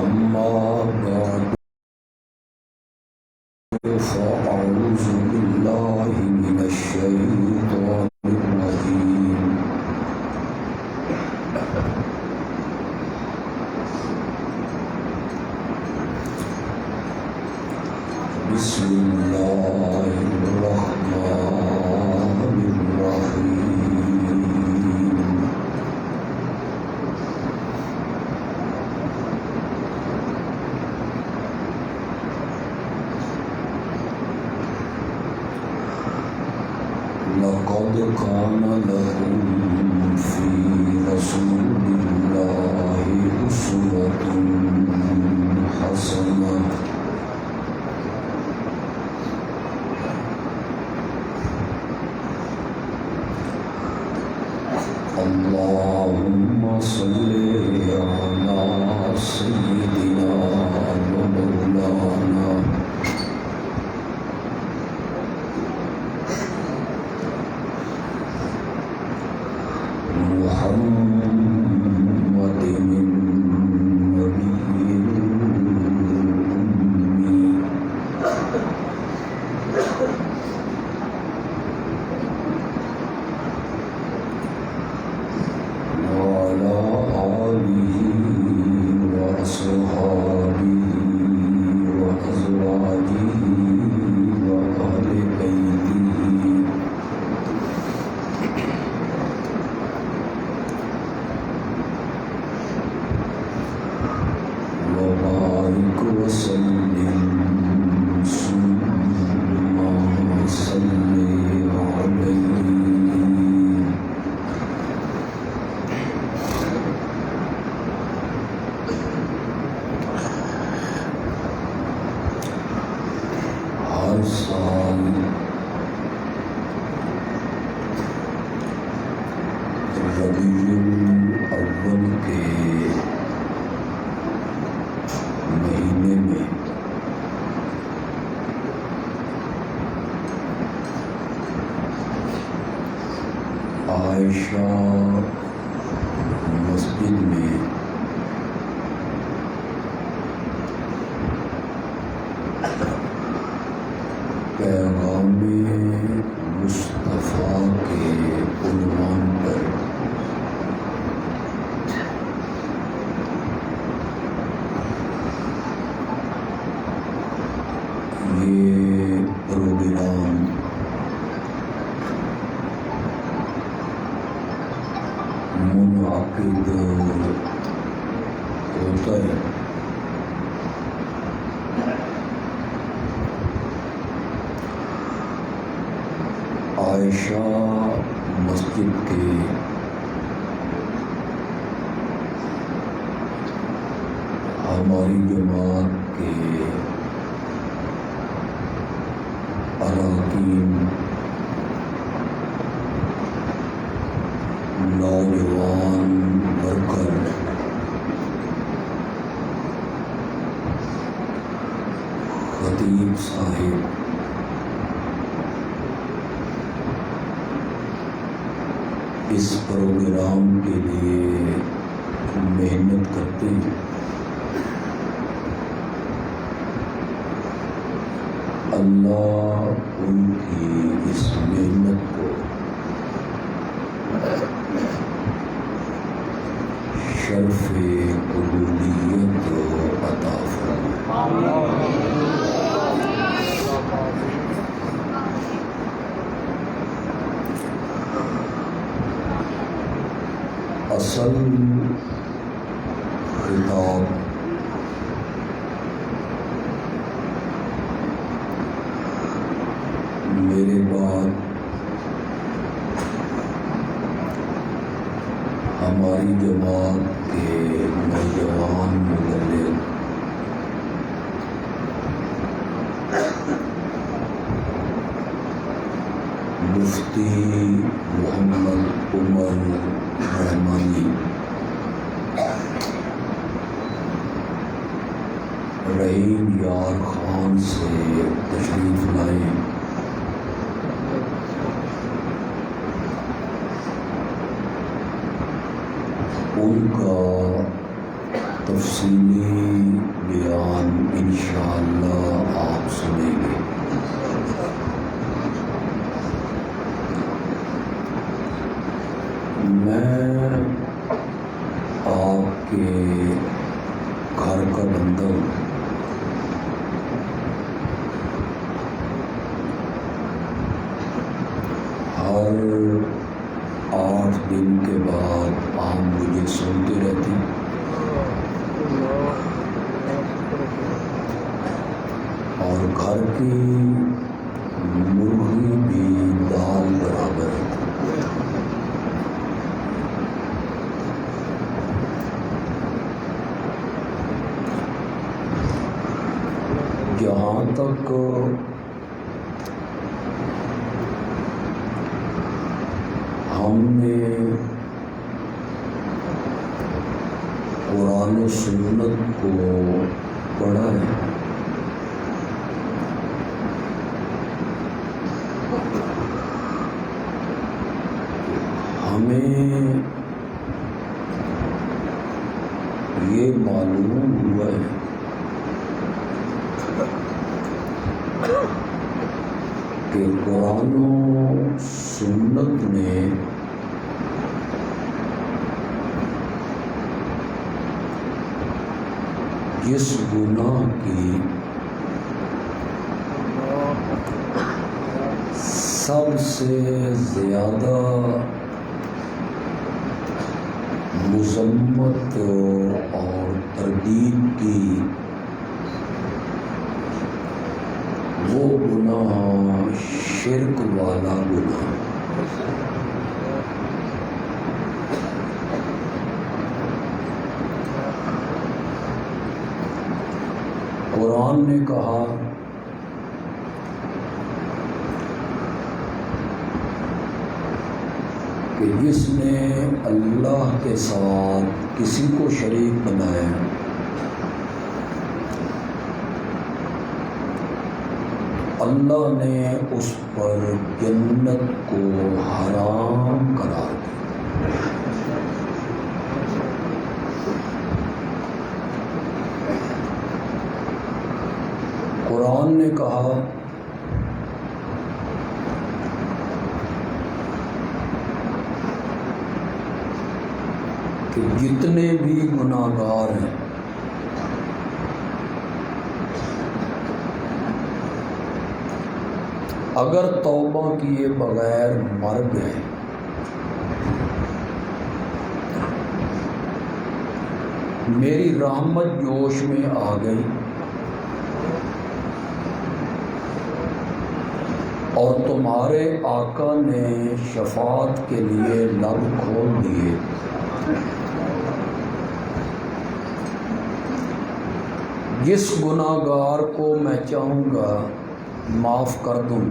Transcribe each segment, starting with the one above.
أما بعد فأعوذ بالله من الشيطان الرجيم بسم الله الرحمن الرحيم لقد كان لكم في رسول الله أسوة حسنة اللهم صل على سيدنا ومولانا محمد النبي الأمي وعلى آله وأصحابه وأزواجه وأهل بيته وبارك وسلم ثم صل عليه ہر سال ربیع الاول کے مہینے میں عائشہ مسجد میں پیغام مصطفیٰ کے عنوان پر یہ پروگرام منعقد ہوتا ہے۔ عائشہ مسجد کے ہماری جماعت کے اراکین نوجوان ورکر خطیب صاحب اس پروگرام کے لیے محنت کرتے ہیں۔ اللہ ان کی اس محنت کو شرف قبولیت عطا فرمائے۔ اصل خطاب میرے بعد ہماری جماعت کے نوجوان مبلغ مفتی محمد عمر رحمانی رحیم یار خان سے تشریف لائے۔ ان کا تفصیلی بیان انشاءاللہ آپ سنیں گے۔ میں آپ کے گھر کا بندہ ہوں۔ ہر 8 دن کے بعد آپ مجھے سنتے رہتے ہیں، اور گھر کی مرغی بھی دال برابر ہے۔ جہاں تک ہم نے قرآن و سنت کو پڑھا ہے، ہمیں یہ معلوم ہوا ہے کہ قرآن و سنت نے جس گناہ کی سب سے زیادہ مذمت اور تردید کی، وہ گناہ شرک والا گناہ۔ قرآن نے کہا کہ جس نے اللہ کے ساتھ کسی کو شریک بنایا اللہ نے اس پر جنت کو حرام قرار دیا۔ قرآن نے کہا کہ جتنے بھی گناہگار ہیں اگر توبہ کیے بغیر مر گئے میری رحمت جوش میں آ گئی اور تمہارے آقا نے شفاعت کے لیے لب کھول دیے، جس گناہگار کو میں چاہوں گا معاف کر دوں،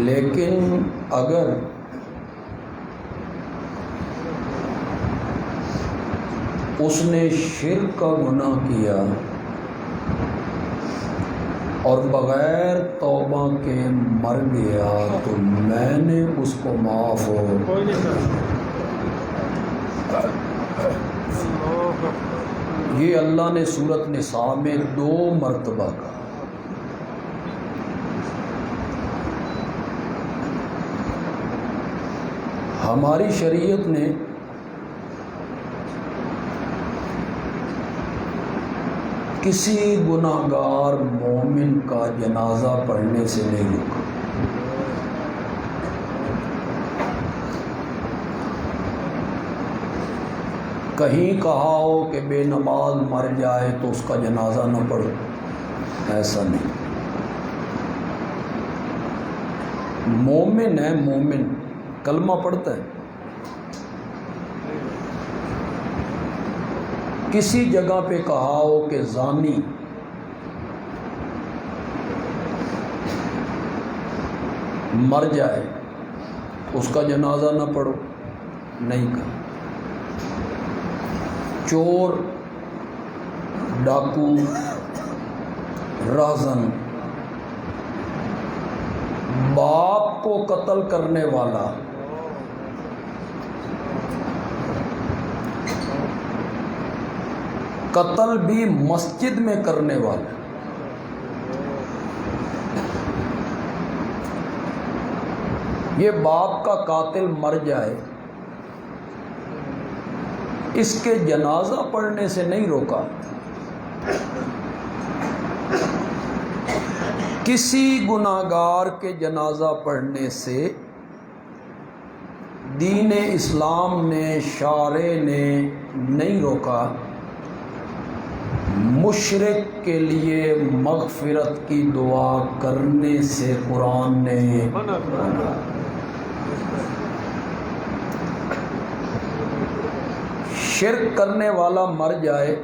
لیکن اگر اس نے شرک کا گناہ کیا اور بغیر توبہ کے مر گیا تو میں نے اس کو معاف یہ اللہ نے سورۃ نساء میں 2 مرتبہ کہا۔ ہماری شریعت نے کسی گناہگار مومن کا جنازہ پڑھنے سے نہیں روکا۔ کہیں کہا ہو کہ بے نماز مر جائے تو اس کا جنازہ نہ پڑھو، ایسا نہیں۔ مومن ہے، مومن کلمہ پڑھتا ہے، کسی جگہ پہ کہا ہو کہ زانی مر جائے اس کا جنازہ نہ پڑھو، نہیں کہا۔ چور، ڈاکو، رازن، باپ کو قتل کرنے والا قتل بھی مسجد میں کرنے والا، یہ باپ کا قاتل مر جائے اس کے جنازہ پڑھنے سے نہیں روکا، کسی گناہگار کے جنازہ پڑھنے سے دین اسلام نے، شارع نے نہیں روکا، مشرک کے لیے مغفرت کی دعا کرنے سے قرآن نے منع۔ شرک کرنے والا مر جائے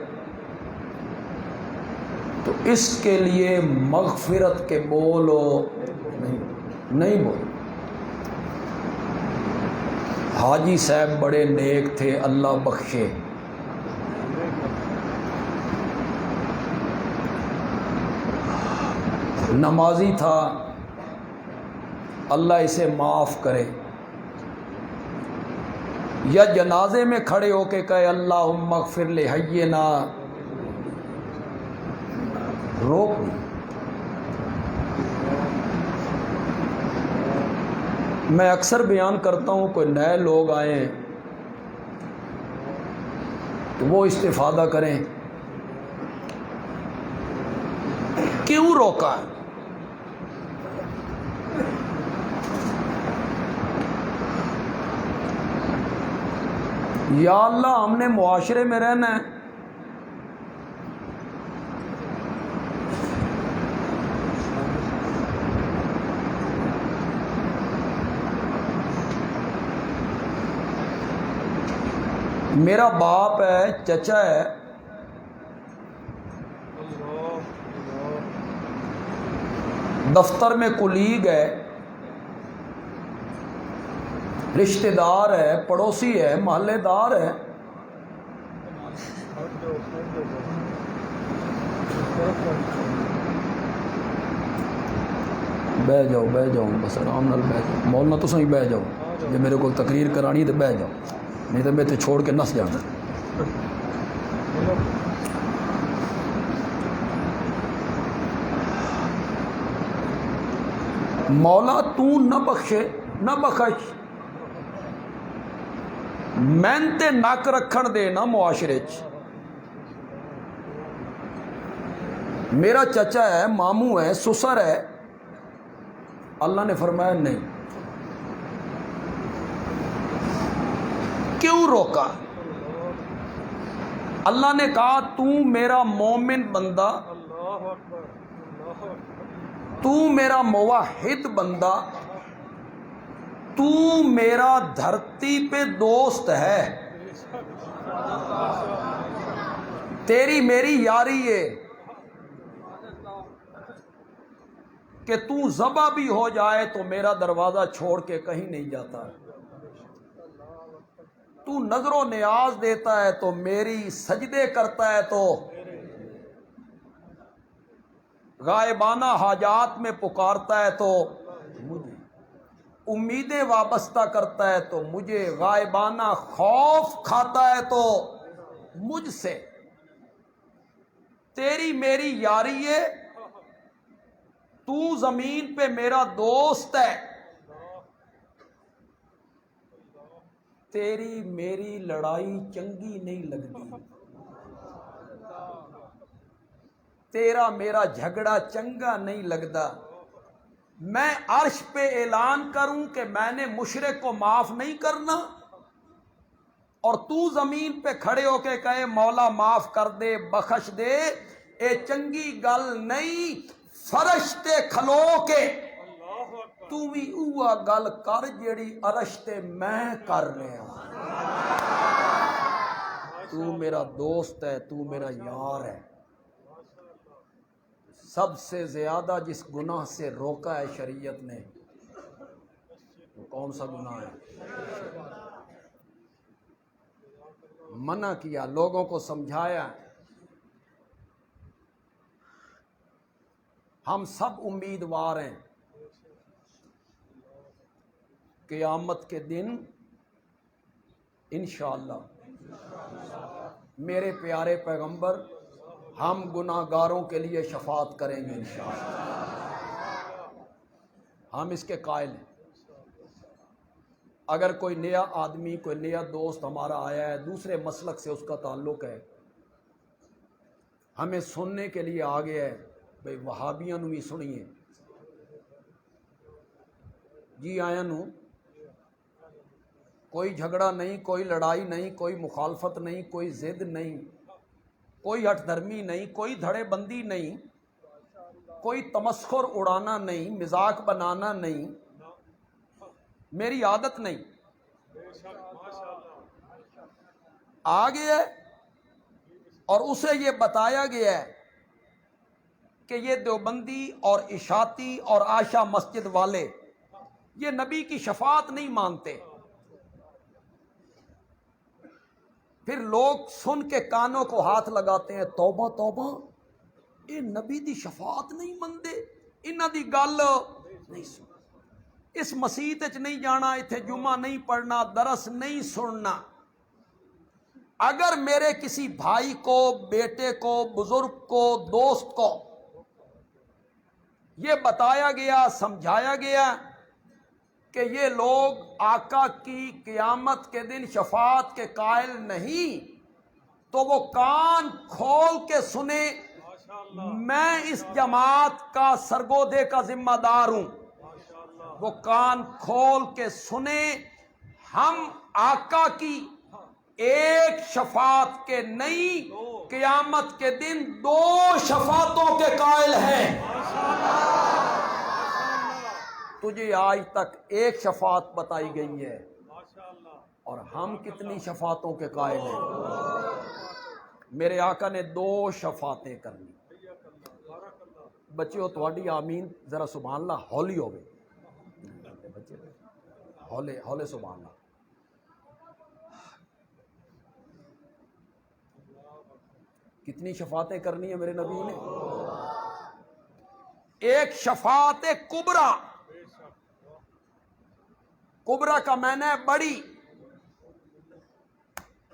تو اس کے لیے مغفرت کے بولو نہیں بولو۔ حاجی صاحب بڑے نیک تھے، اللہ بخشے، نمازی تھا، اللہ اسے معاف کرے، یا جنازے میں کھڑے ہو کے کہے اللہم اغفر لحینا، روک نہیں۔ میں اکثر بیان کرتا ہوں، کوئی نئے لوگ آئیں تو وہ استفادہ کریں، کیوں روکا؟ یا اللہ ہم نے معاشرے میں رہنا ہے، میرا باپ ہے، چچا ہے، دفتر میں کولیگ ہے، رشتہ دار ہے، پڑوسی ہے، محلے دار ہے، بہ جاؤ بس آرام نال بہ جاؤ، مولانا تو صحیح بہ جاؤ، جی میرے کو تقریر کرانی ہے تو بہ جاؤ، نہیں تو میں تو چھوڑ کے نس جانا۔ مولا تو نہ بخشے نہ بخش، محنت نک رکھن دے نا معاشرے چ۔ میرا چچا ہے، ماموں ہے، سسر ہے، اللہ نے فرمایا نہیں، کیوں روکا؟ اللہ نے کہا تو میرا مومن بندہ، تو میرا موحد بندہ، تو میرا دھرتی پہ دوست ہے، تیری میری یاری ہے کہ تو ذبح بھی ہو جائے تو میرا دروازہ چھوڑ کے کہیں نہیں جاتا، تو نظر و نیاز دیتا ہے تو میری، سجدے کرتا ہے تو غائبانہ حاجات میں پکارتا ہے تو مجھے، امیدیں وابستہ کرتا ہے تو مجھے، غائبانہ خوف کھاتا ہے تو مجھ سے، تیری میری یاری ہے، تو زمین پہ میرا دوست ہے، تیری میری لڑائی چنگی نہیں لگتی، تیرا میرا جھگڑا چنگا نہیں لگتا، میں عرش پہ اعلان کروں کہ میں نے مشرک کو معاف نہیں کرنا، اور تو زمین پہ کھڑے ہو کے کہے مولا معاف کر دے، بخش دے، اے چنگی گل نہیں، فرشتے کھلو کے تو بھی اوہ گل کر جیڑی عرش تے میں کر رہا ہوں، تو میرا دوست ہے، تو میرا یار ہے۔ سب سے زیادہ جس گناہ سے روکا ہے شریعت نے، وہ کون سا گناہ ہے؟ منع کیا، لوگوں کو سمجھایا۔ ہم سب امیدوار ہیں قیامت کے دن انشاءاللہ میرے پیارے پیغمبر ہم گناہگاروں کے لیے شفاعت کریں گے انشاءاللہ، ہم اس کے قائل ہیں۔ اگر کوئی نیا آدمی، کوئی نیا دوست ہمارا آیا ہے، دوسرے مسلک سے اس کا تعلق ہے، ہمیں سننے کے لیے آ گیا ہے، بھئی وہابیاں نو بھی سنیے جی، آیا نو کوئی جھگڑا نہیں، کوئی لڑائی نہیں، کوئی مخالفت نہیں، کوئی ضد نہیں، کوئی ہٹ دھرمی نہیں، کوئی دھڑے بندی نہیں، کوئی تمسخر اڑانا نہیں، مذاق بنانا نہیں، میری عادت نہیں، آ گیا ہے۔ اور اسے یہ بتایا گیا ہے کہ یہ دیوبندی اور اشاعتی اور عائشہ مسجد والے یہ نبی کی شفاعت نہیں مانتے۔ پھر لوگ سن کے کانوں کو ہاتھ لگاتے ہیں، توبہ توبہ، یہ نبی دی شفاعت نہیں مندے، انہاں دی گل نہیں سن، اس مسیت وچ نہیں جانا، ایتھے جمعہ نہیں پڑھنا، درس نہیں سننا۔ اگر میرے کسی بھائی کو، بیٹے کو، بزرگ کو، دوست کو یہ بتایا گیا، سمجھایا گیا کہ یہ لوگ آقا کی قیامت کے دن شفاعت کے قائل نہیں، تو وہ کان کھول کے سنے، میں اس جماعت کا سرگودے کا ذمہ دار ہوں، وہ کان کھول کے سنے، ہم آقا کی ایک شفاعت کے نہیں، قیامت کے دن 2 شفاعتوں کے قائل ہیں۔ تجھے آج تک ایک شفاعت بتائی گئی ہے، اور ہم کتنی شفاعتوں کے قائل ہیں؟ میرے آقا نے 2 شفاعتیں کرنی۔ بچیو تھوڑی آمین ذرا سبحان اللہ ہولی ہو گئی، ہولے ہولے سبحان اللہ۔ کتنی شفاعتیں کرنی ہے میرے نبی نے؟ ایک شفاعت کبریٰ، کبریٰ کا معنی ہے بڑی،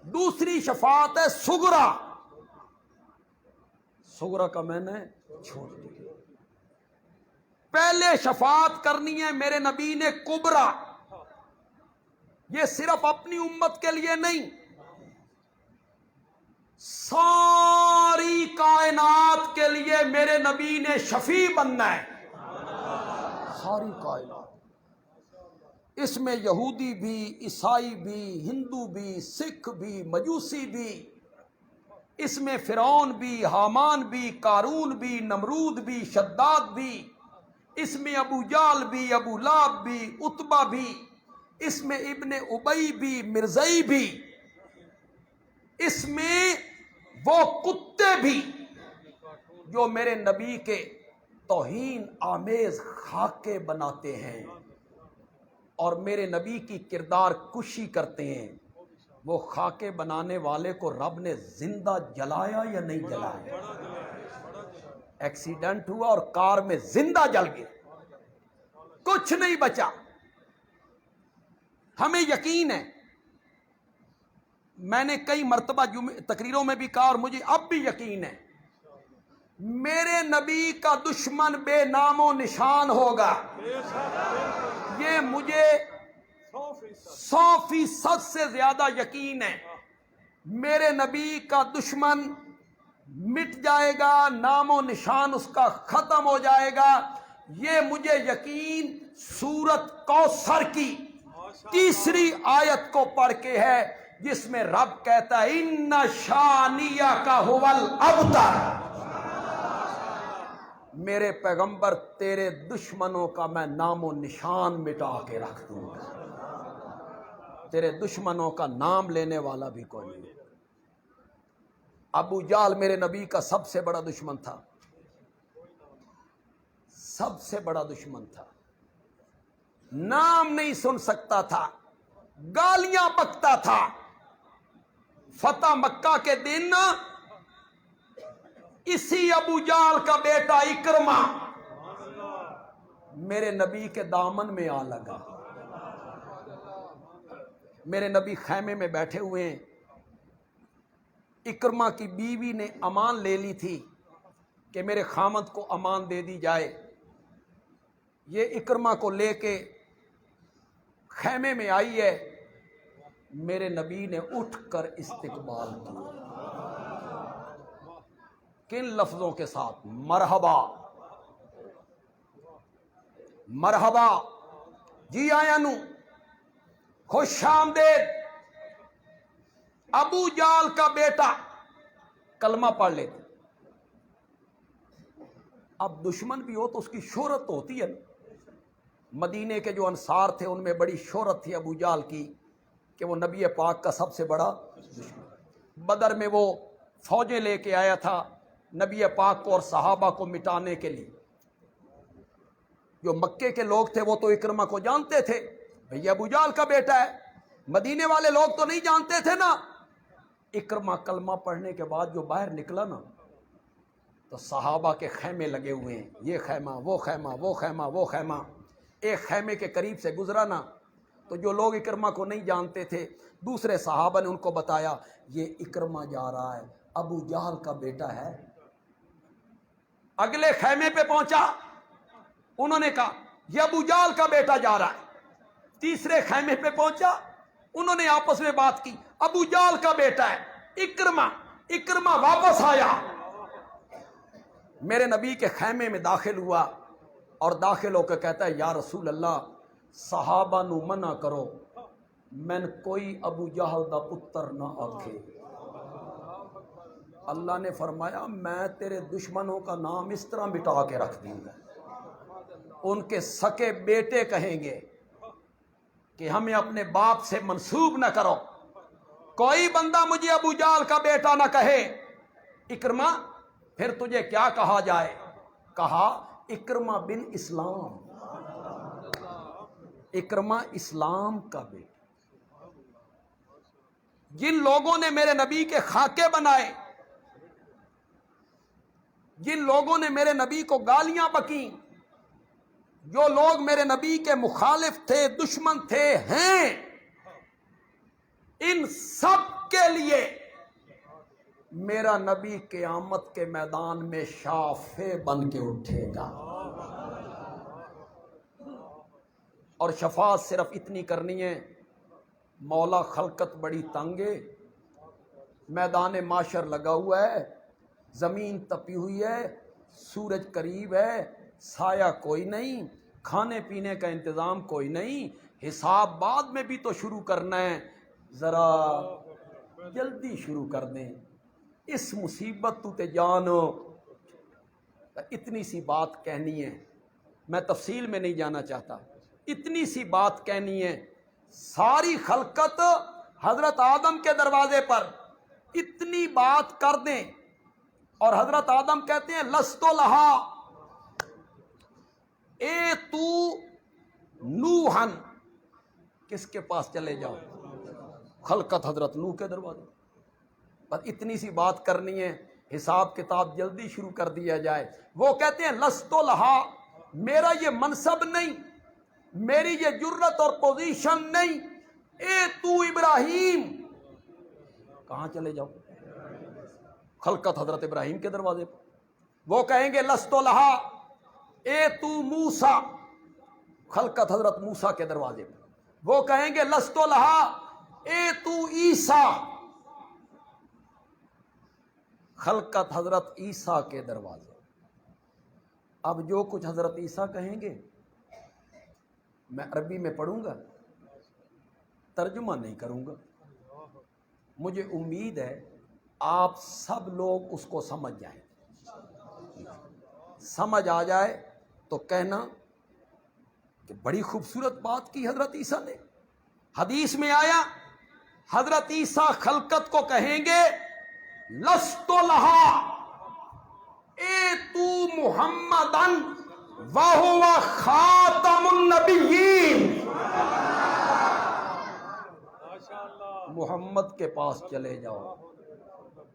دوسری شفاعت ہے صغریٰ، صغریٰ کا معنی ہے چھوٹی۔ پہلے شفاعت کرنی ہے میرے نبی نے کبریٰ، یہ صرف اپنی امت کے لیے نہیں، ساری کائنات کے لیے میرے نبی نے شفیع بننا ہے، ساری کائنات۔ اس میں یہودی بھی، عیسائی بھی، ہندو بھی، سکھ بھی، مجوسی بھی، اس میں فرعون بھی، حامان بھی، قارون بھی، نمرود بھی، شداد بھی، اس میں ابو جال بھی، ابو لہب بھی، عتبہ بھی، اس میں ابن ابی بھی، مرزئی بھی، اس میں وہ کتے بھی جو میرے نبی کے توہین آمیز خاکے بناتے ہیں اور میرے نبی کی کردار کشی کرتے ہیں، وہ خاکے بنانے والے کو رب نے زندہ جلایا یا نہیں جلایا؟ ایکسیڈنٹ ہوا اور کار میں زندہ جل گیا، کچھ نہیں بچا۔ ہمیں یقین ہے، میں نے کئی مرتبہ تقریروں میں بھی کہا اور مجھے اب بھی یقین ہے، میرے نبی کا دشمن بے نام و نشان ہوگا، یہ مجھے 100% سے زیادہ یقین ہے۔ میرے نبی کا دشمن مٹ جائے گا، نام و نشان اس کا ختم ہو جائے گا، یہ مجھے یقین سورت کوثر کی 3 آیت کو پڑھ کے ہے، جس میں رب کہتا ہے ان شانیہ کا هو الابتر، میرے پیغمبر تیرے دشمنوں کا میں نام و نشان مٹا کے رکھ دوں گا، تیرے دشمنوں کا نام لینے والا بھی کوئی نہیں۔ ابو جہل میرے نبی کا سب سے بڑا دشمن تھا، سب سے بڑا دشمن تھا، نام نہیں سن سکتا تھا، گالیاں بکتا تھا۔ فتح مکہ کے دن اسی ابو جہل کا بیٹا اکرمہ میرے نبی کے دامن میں آ لگا، میرے نبی خیمے میں بیٹھے ہوئے ہیں، اکرمہ کی بیوی نے امان لے لی تھی کہ میرے خامد کو امان دے دی جائے. یہ اکرمہ کو لے کے خیمے میں آئی ہے. میرے نبی نے اٹھ کر استقبال کیا. کن لفظوں کے ساتھ؟ مرحبا مرحبا، جی آیا نو، خوش آمدید. ابو جال کا بیٹا کلمہ پڑھ لیتے. اب دشمن بھی ہو تو اس کی شہرت تو ہوتی ہے. مدینے کے جو انصار تھے ان میں بڑی شہرت تھی ابو جال کی کہ وہ نبی پاک کا سب سے بڑا دشمن. بدر میں وہ فوجیں لے کے آیا تھا نبی پاک کو اور صحابہ کو مٹانے کے لیے. جو مکے کے لوگ تھے وہ تو اکرمہ کو جانتے تھے، بھئی ابو جال کا بیٹا ہے. مدینے والے لوگ تو نہیں جانتے تھے نا. اکرمہ کلمہ پڑھنے کے بعد جو باہر نکلا نا تو صحابہ کے خیمے لگے ہوئے ہیں، یہ خیمہ وہ خیمہ وہ خیمہ وہ خیمہ. ایک خیمے کے قریب سے گزرا نا تو جو لوگ اکرمہ کو نہیں جانتے تھے دوسرے صحابہ نے ان کو بتایا یہ اکرمہ جا رہا ہے، ابو جہل کا بیٹا ہے. اگلے خیمے پہ پہنچا، انہوں نے کہا یہ ابو جہل کا بیٹا جا رہا ہے. تیسرے خیمے پہ پہنچا، انہوں نے آپس میں بات کی، ابو جہل کا بیٹا ہے اکرمہ. اکرمہ واپس آیا، میرے نبی کے خیمے میں داخل ہوا اور داخل ہو کے کہتا ہے یا رسول اللہ صحابہ نو منع کرو میں کوئی ابو جہل دا پتر نہ آکھے. اللہ نے فرمایا میں تیرے دشمنوں کا نام اس طرح مٹا کے رکھ دوں گا، ان کے سکے بیٹے کہیں گے کہ ہمیں اپنے باپ سے منسوب نہ کرو. کوئی بندہ مجھے ابو جہل کا بیٹا نہ کہے. اکرمہ پھر تجھے کیا کہا جائے؟ کہا اکرمہ بن اسلام. اکرمہ اسلام کا بیٹا. جن لوگوں نے میرے نبی کے خاکے بنائے، جن لوگوں نے میرے نبی کو گالیاں بکیں، جو لوگ میرے نبی کے مخالف تھے، دشمن تھے، ہیں، ان سب کے لیے میرا نبی قیامت کے میدان میں شافع بن کے اٹھے گا. اور شفاعت صرف اتنی کرنی ہے، مولا خلقت بڑی تنگ ہے، میدان معاشر لگا ہوا ہے، زمین تپی ہوئی ہے، سورج قریب ہے، سایہ کوئی نہیں، کھانے پینے کا انتظام کوئی نہیں، حساب بعد میں بھی تو شروع کرنا ہے، ذرا جلدی شروع کر دیں. اس مصیبت تو تے جانو. اتنی سی بات کہنی ہے، میں تفصیل میں نہیں جانا چاہتا، اتنی سی بات کہنی ہے. ساری خلقت حضرت آدم کے دروازے پر اتنی بات کر دیں اور حضرت آدم کہتے ہیں لستو لہا اے تو نوحن، کس کے پاس چلے جاؤ؟ خلقت حضرت نوح کے دروازے. بس اتنی سی بات کرنی ہے، حساب کتاب جلدی شروع کر دیا جائے. وہ کہتے ہیں لستو لہا، میرا یہ منصب نہیں، میری یہ جرت اور پوزیشن نہیں. اے تو ابراہیم، کہاں چلے جاؤ؟ خلقت حضرت ابراہیم کے دروازے پر. وہ کہیں گے لستو لہا اے تو موسیٰ، خلقت حضرت موسیٰ کے دروازے پر. وہ کہیں گے لستو لہا اے تو عیسیٰ، خلقت حضرت عیسیٰ کے دروازے. اب جو کچھ حضرت عیسیٰ کہیں گے میں عربی میں پڑھوں گا، ترجمہ نہیں کروں گا. مجھے امید ہے آپ سب لوگ اس کو سمجھ جائیں. سمجھ آ جائے تو کہنا کہ بڑی خوبصورت بات کی حضرت عیسیٰ نے. حدیث میں آیا حضرت عیسیٰ خلقت کو کہیں گے لستو لہا اے تو محمدن وہو خاتم النبیین، محمد کے پاس چلے جاؤ،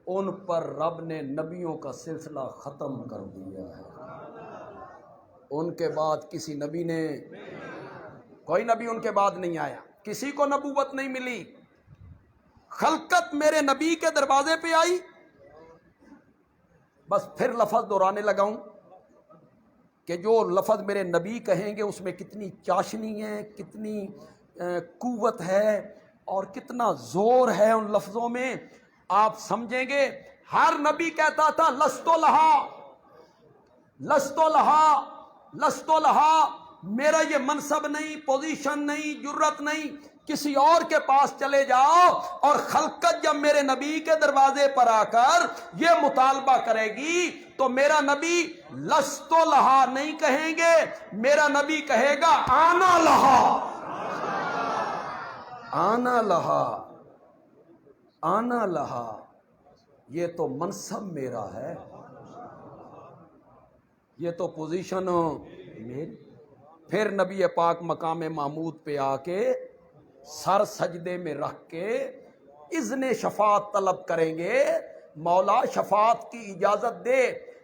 ان پر رب نے نبیوں کا سلسلہ ختم کر دیا ہے. ان کے بعد کسی نبی نے، کوئی نبی ان کے بعد نہیں آیا، کسی کو نبوت نہیں ملی. خلقت میرے نبی کے دروازے پہ آئی. بس پھر لفظ دہرانے لگا ہوں کہ جو لفظ میرے نبی کہیں گے اس میں کتنی چاشنی ہے، کتنی قوت ہے اور کتنا زور ہے ان لفظوں میں، آپ سمجھیں گے. ہر نبی کہتا تھا لستو لہا، لستو لہا، لستو لہا، میرا یہ منصب نہیں، پوزیشن نہیں، جرت نہیں، کسی اور کے پاس چلے جاؤ. اور خلقت جب میرے نبی کے دروازے پر آ کر یہ مطالبہ کرے گی تو میرا نبی لستو لہا نہیں کہیں گے، میرا نبی کہے گا آنا لہا، آنا لہا، آنا لہا. یہ تو منصب میرا ہے، یہ تو پوزیشن میری. پھر نبی پاک مقام محمود پہ آ کے سر سجدے میں رکھ کے اذن شفاعت طلب کریں گے، مولا شفاعت کی اجازت دے.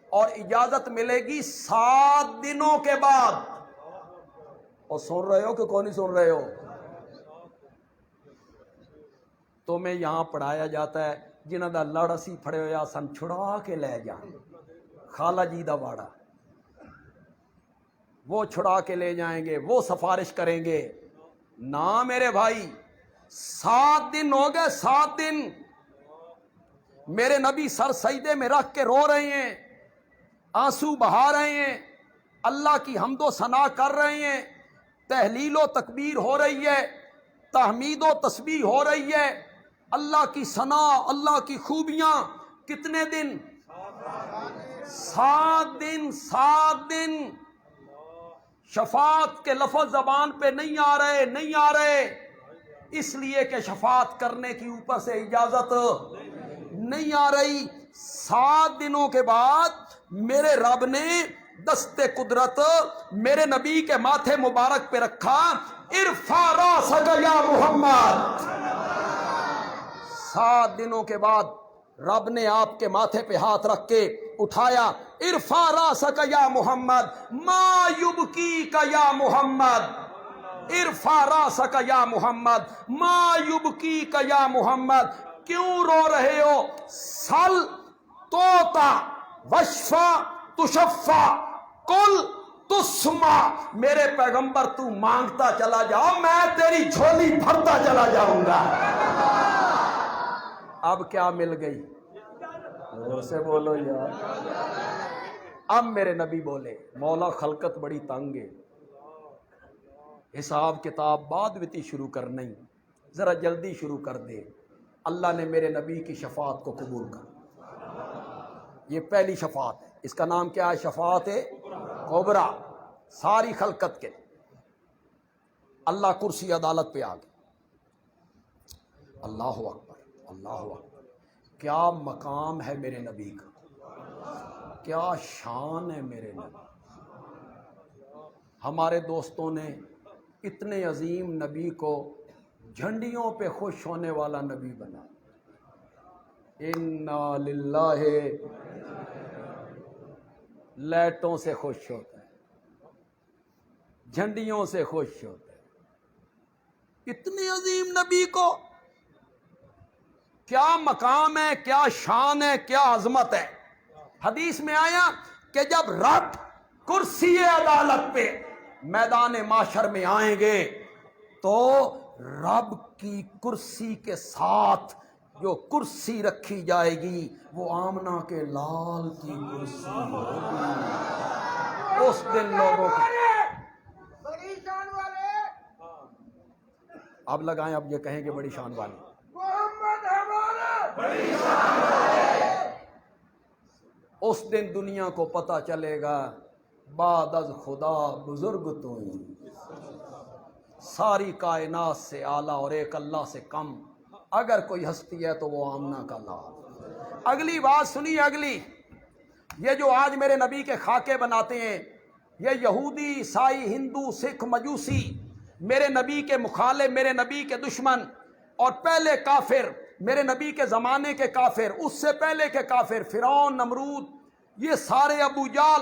اور اجازت ملے گی 7 دنوں کے بعد. اور سن رہے ہو کہ کون نہیں سن رہے ہو؟ تمہیں یہاں پڑھایا جاتا ہے جنہاں دا لڑ اسی پھڑے ہویا سن چھڑا کے لے جان، خالہ جی دا واڑا، وہ چھڑا کے لے جائیں گے، وہ سفارش کریں گے. نہ میرے بھائی، 7 دن ہو گئے، 7 دن میرے نبی سر سجدے میں رکھ کے رو رہے ہیں، آنسو بہا رہے ہیں، اللہ کی حمد و ثنا کر رہے ہیں، تحلیل و تکبیر ہو رہی ہے، تحمید و تسبیح ہو رہی ہے، اللہ کی ثنا، اللہ کی خوبیاں. کتنے دن؟ 7 دن. 7 دن شفاعت کے لفظ زبان پہ نہیں آ رہے، نہیں آ رہے، اس لیے کہ شفاعت کرنے کی اوپر سے اجازت نہیں آ رہی. 7 دنوں کے بعد میرے رب نے دست قدرت میرے نبی کے ماتھے مبارک پہ رکھا. ارفع راسک یا محمد. 7 دنوں کے بعد رب نے آپ کے ماتھے پہ ہاتھ رکھ کے اٹھایا. ارفع راسک یا محمد ما یبکیک یا محمد، ارفع راسک یا محمد ما یبکیک یا محمد. کیوں رو رہے ہو؟ سل توتا وشفا تشفا کل تسمع. میرے پیغمبر تو مانگتا چلا جاؤ، میں تیری جھولی بھرتا چلا جاؤں گا. اب کیا مل گئی؟ زور سے بولو یار. اب میرے نبی بولے مولا خلقت بڑی تنگ ہے، حساب کتاب بعد وتی شروع کرنا ہی، ذرا جلدی شروع کر دے. اللہ نے میرے نبی کی شفاعت کو قبول کر. یہ پہلی شفاعت ہے، اس کا نام کیا ہے؟ شفاعت کبریٰ. ساری خلقت کے اللہ کرسی عدالت پہ آ گئے. اللہ اکبر، اللہ اکبر. کیا مقام ہے میرے نبی کا، کیا شان ہے میرے نبی. ہمارے دوستوں نے اتنے عظیم نبی کو جھنڈیوں پہ خوش ہونے والا نبی بنا. انا للہ، لائٹوں سے خوش ہوتا ہے، جھنڈیوں سے خوش ہوتا ہے. اتنے عظیم نبی کو کیا مقام ہے، کیا شان ہے، کیا عظمت ہے. حدیث میں آیا کہ جب رب کرسی عدالت پہ میدان معاشر میں آئیں گے تو رب کی کرسی کے ساتھ جو کرسی رکھی جائے گی وہ آمنہ کے لال کی کرسی ہوگی. اس دن لوگوں کو اب لگائیں، اب یہ کہیں کہ بڑی شان والی. اس دن دنیا کو پتہ چلے گا بعد از خدا بزرگ تو ہی، ساری کائنات سے اعلیٰ اور ایک اللہ سے کم اگر کوئی ہستی ہے تو وہ آمنہ کا لال. اگلی بات سنی، اگلی یہ جو آج میرے نبی کے خاکے بناتے ہیں، یہ یہودی، عیسائی، ہندو، سکھ، مجوسی، میرے نبی کے مخالف، میرے نبی کے دشمن، اور پہلے کافر، میرے نبی کے زمانے کے کافر، اس سے پہلے کے کافر، فرعون، نمرود، یہ سارے ابو جال،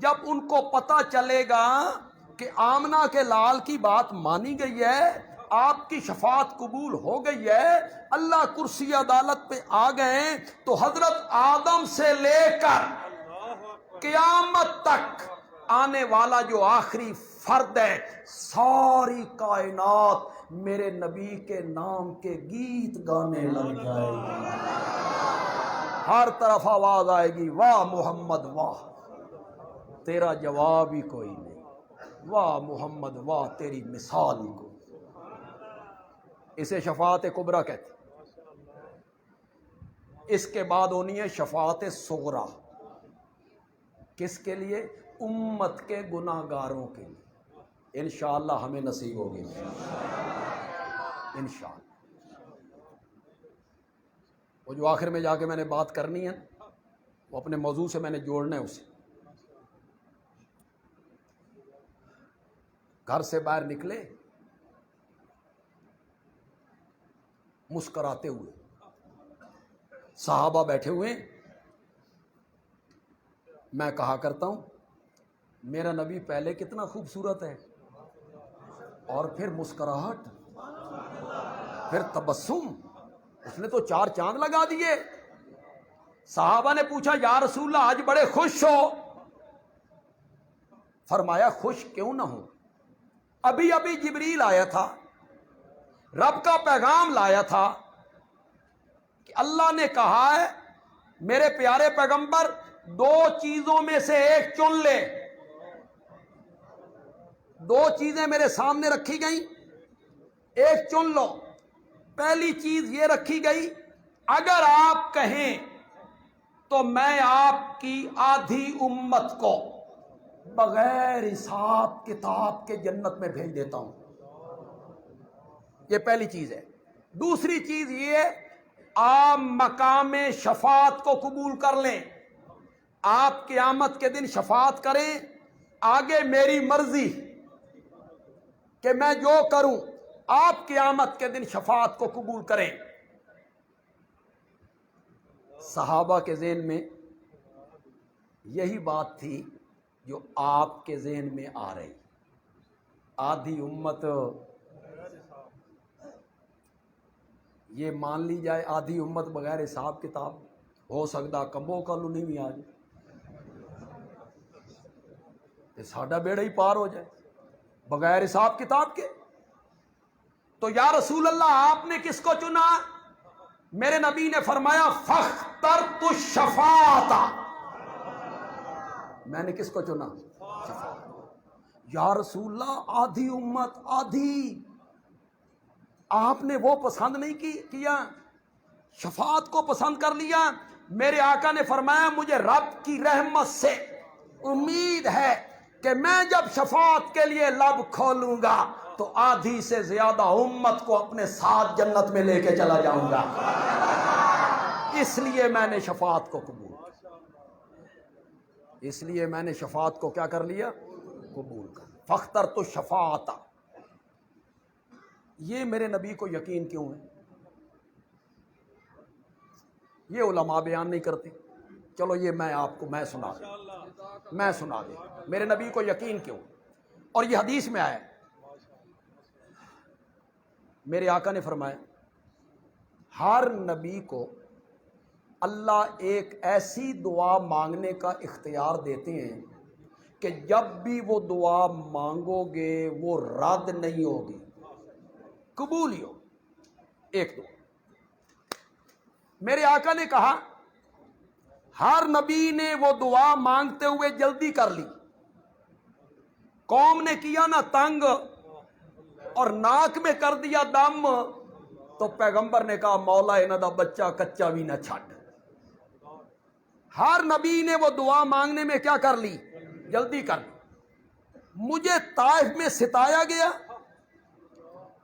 جب ان کو پتہ چلے گا کہ آمنہ کے لال کی بات مانی گئی ہے آپ کی شفاعت قبول ہو گئی ہے، اللہ کرسی عدالت پہ آ گئے، تو حضرت آدم سے لے کر قیامت تک آنے والا جو آخری فرد ہے، ساری کائنات میرے نبی کے نام کے گیت گانے لگ جائے گی، ہر طرف آواز آئے گی، واہ محمد واہ، تیرا جواب ہی کوئی نہیں، واہ محمد واہ، تیری مثال ہی کوئی۔ اسے شفاعت کبریٰ کہتے ہیں۔ اس کے بعد ہونی ہے شفاعت صغریٰ، کس کے لیے؟ امت کے گناہ گاروں کے لیے، انشاءاللہ ہمیں نصیب ہوگی انشاءاللہ۔ وہ جو آخر میں جا کے میں نے بات کرنی ہے، وہ اپنے موضوع سے میں نے جوڑنا ہے اسے۔ گھر سے باہر نکلے مسکراتے ہوئے، صحابہ بیٹھے ہوئے، میں کہا کرتا ہوں میرا نبی پہلے کتنا خوبصورت ہے، اور پھر مسکراہٹ، پھر تبسم، اس نے تو 4 چاند لگا دیے۔ صحابہ نے پوچھا یا رسول اللہ آج بڑے خوش ہو؟ فرمایا خوش کیوں نہ ہوں، ابھی ابھی جبریل آیا تھا، رب کا پیغام لایا تھا کہ اللہ نے کہا ہے میرے پیارے پیغمبر 2 چیزوں میں سے ایک چن لے۔ 2 چیزیں میرے سامنے رکھی گئیں، ایک چن لو۔ پہلی چیز یہ رکھی گئی، اگر آپ کہیں تو میں آپ کی آدھی امت کو بغیر حساب کتاب کے جنت میں بھیج دیتا ہوں، یہ پہلی چیز ہے۔ دوسری چیز یہ، آپ مقام شفاعت کو قبول کر لیں، آپ قیامت کے دن شفاعت کریں، آگے میری مرضی کہ میں جو کروں، آپ قیامت کے دن شفاعت کو قبول کریں۔ صحابہ کے ذہن میں یہی بات تھی جو آپ کے ذہن میں آ رہی، آدھی امت یہ مان لی جائے، آدھی امت بغیر حساب کتاب، ہو سکتا کمبو کلو نہیں بھی آ جائے، کہ ساڈا بیڑا ہی پار ہو جائے بغیر حساب کتاب کے۔ تو یا رسول اللہ آپ نے کس کو چنا؟ میرے نبی نے فرمایا فاخترت الشفاعۃ، میں نے کس کو چنا؟ شفاعت۔ یا رسول اللہ آدھی امت، آدھی، آپ نے وہ پسند نہیں کیا، شفاعت کو پسند کر لیا۔ میرے آقا نے فرمایا مجھے رب کی رحمت سے امید ہے کہ میں جب شفاعت کے لیے لب کھولوں گا تو آدھی سے زیادہ امت کو اپنے ساتھ جنت میں لے کے چلا جاؤں گا، اس لیے میں نے شفاعت کو قبول کیا، اس لیے میں نے شفاعت کو کیا کر لیا؟ قبول کر۔ فاخترت الشفاعۃ، یہ میرے نبی کو یقین کیوں ہے؟ یہ علماء بیان نہیں کرتے، چلو یہ میں آپ کو میں سنا دوں میرے نبی کو یقین کیوں، اور یہ حدیث میں آیا، میرے آقا نے فرمایا ہر نبی کو اللہ ایک ایسی دعا مانگنے کا اختیار دیتے ہیں کہ جب بھی وہ دعا مانگو گے وہ رد نہیں ہوگی، قبول ہی ہو۔ ایک دعا میرے آقا نے کہا ہر نبی نے وہ دعا مانگتے ہوئے جلدی کر لی، قوم نے کیا نا تنگ اور ناک میں کر دیا دم، تو پیغمبر نے کہا مولا انہاں دا بچہ کچا بھی نہ چھٹ۔ ہر نبی نے وہ دعا مانگنے میں کیا کر لی؟ جلدی کر لی۔ مجھے طائف میں ستایا گیا،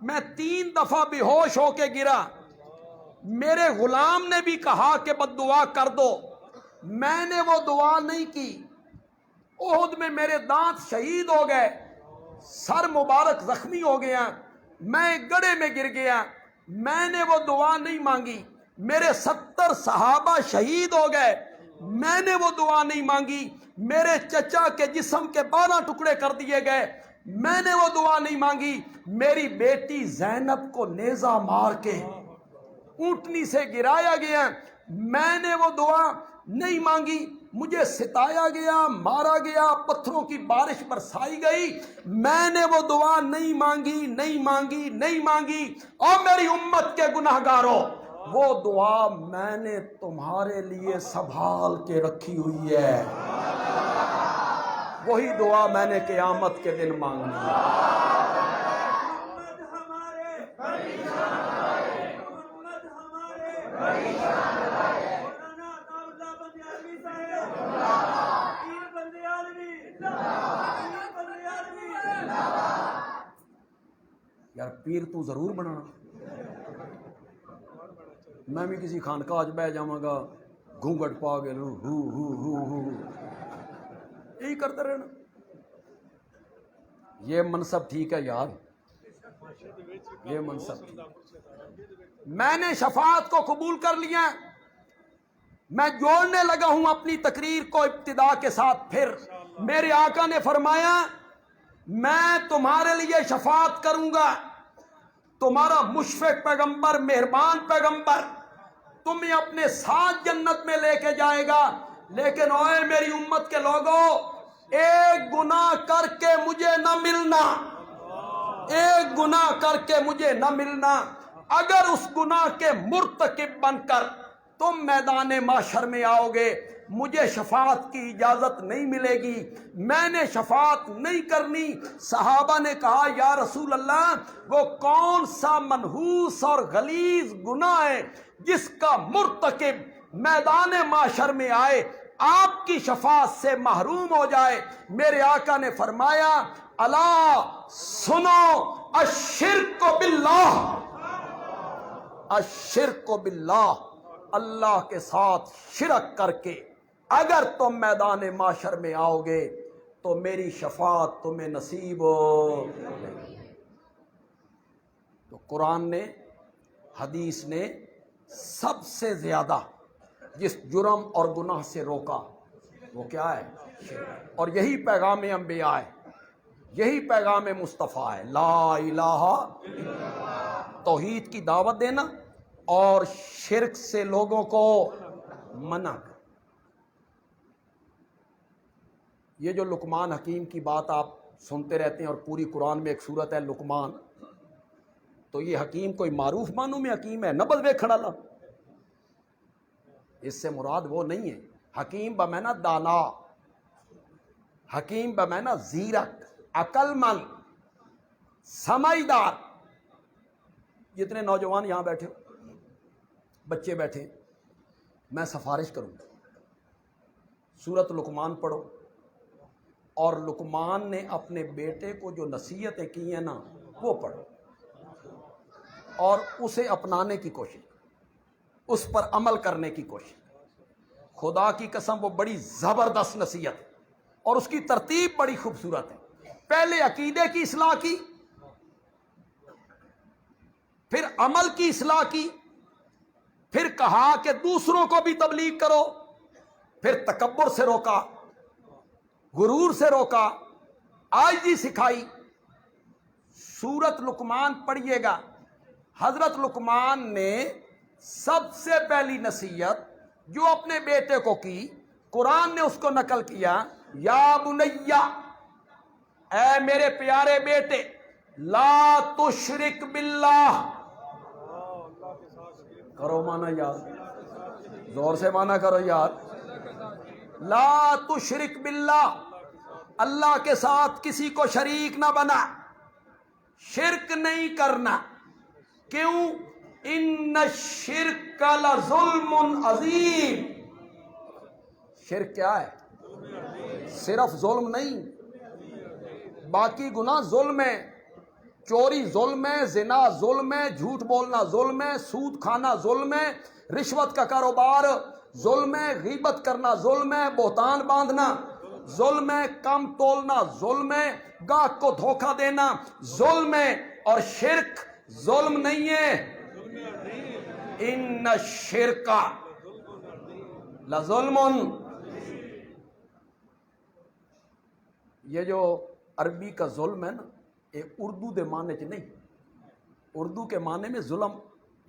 میں 3 دفعہ بے ہوش ہو کے گرا، میرے غلام نے بھی کہا کہ بد دعا کر دو، میں نے وہ دعا نہیں کی۔ احد میں میرے دانت شہید ہو گئے، سر مبارک زخمی ہو گیا، میں گڑھے میں گر گیا، میں نے وہ دعا نہیں مانگی۔ میرے 70 صحابہ شہید ہو گئے، میں نے وہ دعا نہیں مانگی۔ میرے چچا کے جسم کے 12 ٹکڑے کر دیے گئے، میں نے وہ دعا نہیں مانگی۔ میری بیٹی زینب کو نیزہ مار کے اونٹنی سے گرایا گیا، میں نے وہ دعا نہیں مانگی۔ مجھے ستایا گیا، مارا گیا، پتھروں کی بارش برسائی گئی، میں نے وہ دعا نہیں مانگی، نہیں مانگی، نہیں مانگی۔ اور میری امت کے گناہ گاروں، وہ دعا میں نے تمہارے لیے سنبھال کے رکھی ہوئی ہے، وہی دعا میں نے قیامت کے دن مانگنی ہے۔ یار پیر تو ضرور بنا، میں بھی کسی خانقاہ اج بہ جاواں گا گھونگٹ پا کے ہو یہی کرتے رہنا۔ یہ منصب ٹھیک ہے یار، یہ منصب ٹھیک ہے۔ میں نے شفاعت کو قبول کر لیا، میں جوڑنے لگا ہوں اپنی تقریر کو ابتدا کے ساتھ۔ پھر میرے آقا نے فرمایا میں تمہارے لیے شفاعت کروں گا، تمہارا مشفق پیغمبر، مہربان پیغمبر تمہیں اپنے ساتھ جنت میں لے کے جائے گا، لیکن اوے میری امت کے لوگوں، ایک گناہ کر کے مجھے نہ ملنا، ایک گناہ کر کے مجھے نہ ملنا۔ اگر اس گناہ کے مرتکب بن کر تم میدان محشر میں آؤ گے، مجھے شفاعت کی اجازت نہیں ملے گی، میں نے شفاعت نہیں کرنی۔ صحابہ نے کہا یا رسول اللہ، وہ کون سا منحوس اور غلیظ گناہ ہے جس کا مرتکب میدان محشر میں آئے آپ کی شفاعت سے محروم ہو جائے؟ میرے آقا نے فرمایا الا سنو، الشرک باللہ، الشرک باللہ، اللہ کے ساتھ شرک کر کے اگر تم میدان محشر میں آؤ گے تو میری شفاعت تمہیں نصیب ہو۔ تو قرآن نے، حدیث نے سب سے زیادہ جس جرم اور گناہ سے روکا وہ کیا ہے؟ شرک۔ اور یہی پیغام انبیاء ہے، یہی پیغام مصطفیٰ ہے، لا الہ توحید کی دعوت دینا اور شرک سے لوگوں کو منع کرنا۔ یہ جو لقمان حکیم کی بات آپ سنتے رہتے ہیں، اور پوری قرآن میں ایک سورت ہے لقمان، تو یہ حکیم کوئی معروف معنوں میں حکیم ہے، نبض ویکھن والا، اس سے مراد وہ نہیں ہے۔ حکیم بمعنی دانا، حکیم بمعنی زیرک، عقل مند، سمجھدار۔ جتنے نوجوان یہاں بیٹھے ہو، بچے بیٹھے، میں سفارش کروں گا سورت لقمان پڑھو، اور لقمان نے اپنے بیٹے کو جو نصیحتیں کی ہیں نا وہ پڑھو، اور اسے اپنانے کی کوشش، اس پر عمل کرنے کی کوشش۔ خدا کی قسم وہ بڑی زبردست نصیحت ہے، اور اس کی ترتیب بڑی خوبصورت ہے۔ پہلے عقیدے کی اصلاح کی، پھر عمل کی اصلاح کی، پھر کہا کہ دوسروں کو بھی تبلیغ کرو، پھر تکبر سے روکا، غرور سے روکا، عاجزی سکھائی۔ سورت لقمان پڑھیے گا، حضرت لقمان نے سب سے پہلی نصیحت جو اپنے بیٹے کو کی، قرآن نے اس کو نقل کیا، یا بنیا، اے میرے پیارے بیٹے، لا تشرک باللہ، کرو مانا یار، زور سے مانا کرو یار، لا تشرک باللہ، اللہ کے ساتھ کسی کو شریک نہ بنا، شرک نہیں کرنا۔ کیوں؟ ان الشرک لظلم عظیم، شرک کیا ہے؟ صرف ظلم نہیں، باقی گناہ ظلم ہے، چوری ظلم ہے، زنا ظلم ہے، جھوٹ بولنا ظلم ہے، سود کھانا ظلم ہے، رشوت کا کاروبار ظلم ہے، غیبت کرنا ظلم ہے، بہتان باندھنا ظلم ہے، کم تولنا ظلم ہے، گاہک کو دھوکہ دینا ظلم ہے، اور شرک ظلم نہیں ہے۔ ان الشرک لظلم، یہ جو عربی کا ظلم ہے نا، ایک اردو دے معنی چ نہیں، اردو کے معنی میں ظلم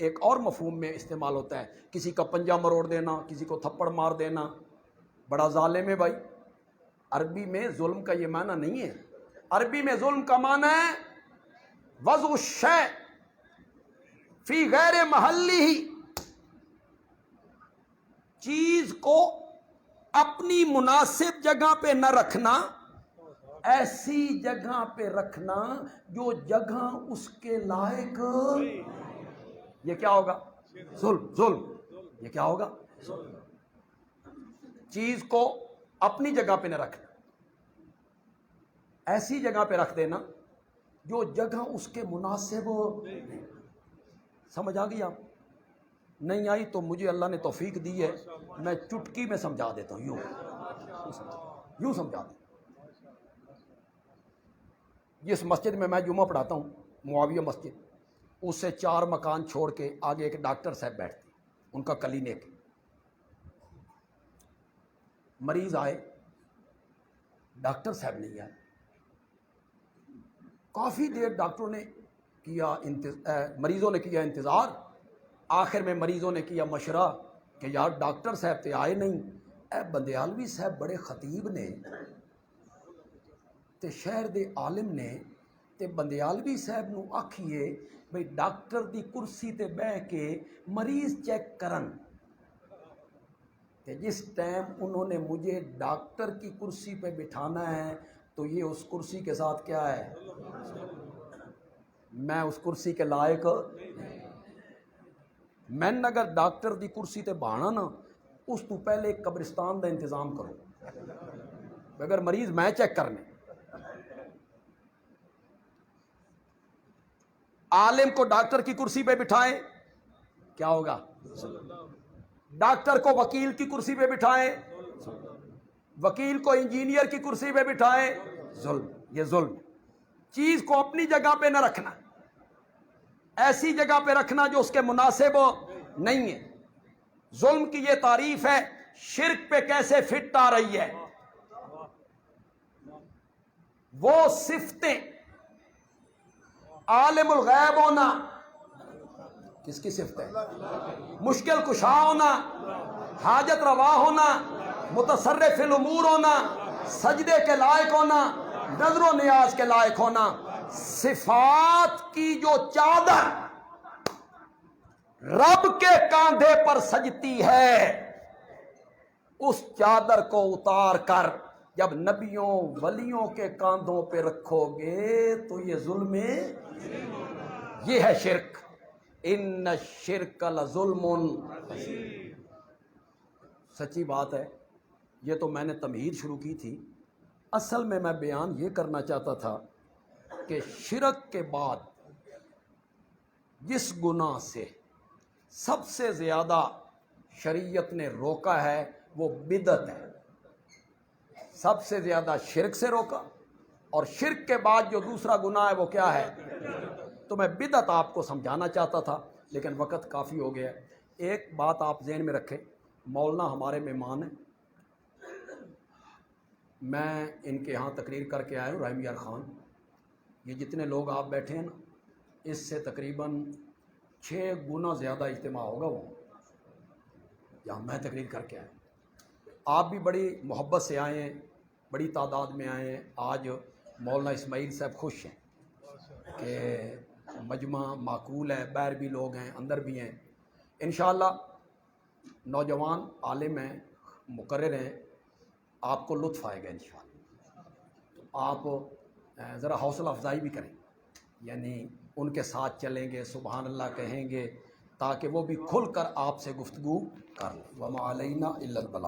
ایک اور مفہوم میں استعمال ہوتا ہے، کسی کا پنجہ مروڑ دینا، کسی کو تھپڑ مار دینا، بڑا ظالم ہے بھائی۔ عربی میں ظلم کا یہ معنی نہیں ہے، عربی میں ظلم کا معنی ہے وضع الشیء فی غیر محلی ہی، چیز کو اپنی مناسب جگہ پہ نہ رکھنا، ایسی جگہ پہ رکھنا جو جگہ اس کے لائق، یہ کیا ہوگا؟ ظلم۔ یہ کیا ہوگا؟ چیز کو اپنی جگہ پہ نہ رکھنا، ایسی جگہ پہ رکھ دینا جو جگہ اس کے مناسب ہو۔ سمجھ آ گئی؟ آپ نہیں آئی تو مجھے اللہ نے توفیق دی ہے، میں چٹکی میں سمجھا دیتا ہوں، یوں سمجھا دیتا ہوں۔ جس مسجد میں میں جمعہ پڑھاتا ہوں، معاویہ مسجد، اس سے 4 مکان چھوڑ کے آگے ایک ڈاکٹر صاحب بیٹھتے ہیں، ان کا کلینک۔ مریض آئے، ڈاکٹر صاحب نہیں آئے، کافی دیر ڈاکٹروں نے کیا مریضوں نے کیا انتظار، آخر میں مریضوں نے کیا مشورہ کہ یار ڈاکٹر صاحب تے آئے نہیں، اے بندیالوی صاحب بڑے خطیب نے تے شہر دے عالم نے، تے بندیالوی صاحب نو آکھیے بھئی ڈاکٹر دی کرسی تے بیٹھ کے مریض چیک کرن، تے جس ٹائم انہوں نے مجھے ڈاکٹر کی کرسی پہ بٹھانا ہے تو یہ اس کرسی کے ساتھ کیا ہے؟ میں اس کرسی کے لائق، میں اگر ڈاکٹر دی کرسی تے بہانا نا، اس تو پہلے ایک قبرستان دا انتظام کرو، اگر مریض میں چیک کرنے۔ عالم کو ڈاکٹر کی کرسی پہ بٹھائیں، کیا ہوگا؟ ڈاکٹر کو وکیل کی کرسی پہ بٹھائیں، وکیل کو انجینئر کی کرسی پہ بٹھائیں، ظلم۔ یہ ظلم، چیز کو اپنی جگہ پہ نہ رکھنا، ایسی جگہ پہ رکھنا جو اس کے مناسب نہیں ہے۔ ظلم کی یہ تعریف ہے، شرک پہ کیسے فٹ آ رہی ہے۔ وہ صفتیں، عالم الغیب ہونا، کس کی صفت ہے؟ مشکل کشا ہونا، حاجت روا ہونا، متصرف الامور ہونا، سجدے کے لائق ہونا، نظر و نیاز کے لائق ہونا۔ صفات کی جو چادر رب کے کاندھے پر سجتی ہے، اس چادر کو اتار کر جب نبیوں ولیوں کے کاندھوں پہ رکھو گے تو یہ ظلم ہے، یہ ہے شرک۔ ان الشرک لظلم، سچی بات ہے۔ یہ تو میں نے تمہید شروع کی تھی، اصل میں بیان یہ کرنا چاہتا تھا کہ شرک کے بعد جس گناہ سے سب سے زیادہ شریعت نے روکا ہے وہ بدعت ہے، سب سے زیادہ شرک سے روکا، اور شرک کے بعد جو دوسرا گناہ ہے وہ کیا ہے؟ تو میں بدعت آپ کو سمجھانا چاہتا تھا لیکن وقت کافی ہو گیا ہے۔ ایک بات آپ ذہن میں رکھیں، مولانا ہمارے مہمان ہیں، میں ان کے ہاں تقریر کر کے آیا ہوں، رحیم یار خان۔ یہ جتنے لوگ آپ بیٹھے ہیں نا، اس سے تقریباً 6 گنا زیادہ اجتماع ہوگا وہ جہاں میں تقریر کر کے آیا۔ آپ بھی بڑی محبت سے آئے ہیں، بڑی تعداد میں آئے ہیں۔ آج مولانا اسماعیل صاحب خوش ہیں کہ مجمع معقول ہے، باہر بھی لوگ ہیں، اندر بھی ہیں۔ انشاءاللہ نوجوان عالم ہیں، مقرر ہیں، آپ کو لطف آئے گا انشاءاللہ۔ تو آپ ذرا حوصلہ افزائی بھی کریں، یعنی ان کے ساتھ چلیں گے، سبحان اللہ کہیں گے، تاکہ وہ بھی کھل کر آپ سے گفتگو کر لیں۔ وما علینا الا البلاغ۔